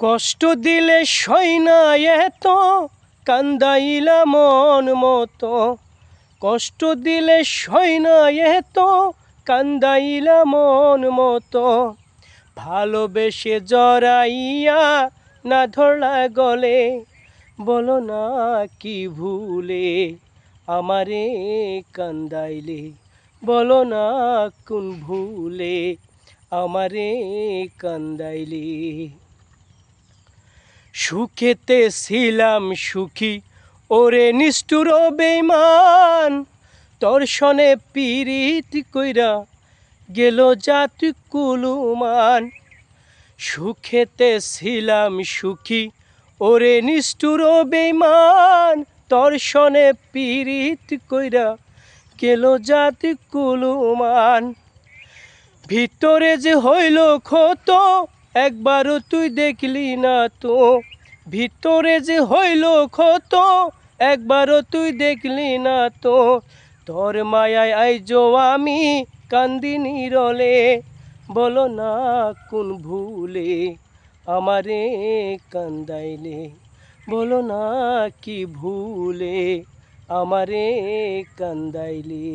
কষ্ট দিলে সই না এত, কান্দাইলা মন মতো। কষ্ট দিলে সই না এত, কান্দাইলা মন মতো। ভালোবেসে জড়াইয়া না ধরলা গলে, বলো না কি ভুলে আমারে কান্দাইলে। বলো না কোন ভুলে আমারে কান্দাইলে। সুখেতে ছিলাম সুখী ওরে নিষ্ঠুর বেঈমান, দর্শনে পীড়িত কইরা গেল জাতি কুলুমান। সুখেতে ছিলাম সুখী ওরে নিষ্ঠুর বেঈমান, দর্শনে পীড়িত কইরা গেল জাতি কুলুমান। ভিতরে যে হইল ক্ষত, একবারও তুই দেখলি না তো। ভিতরে যে হইল ক্ষত, একবারও তুই দেখলি না তো। তোর মায়ায় আইজো আমি কান্দি নীরলে, বলো না কোন ভুলে আমারে কান্দাইলে। বলো না কি ভুলে আমারে কান্দাইলে।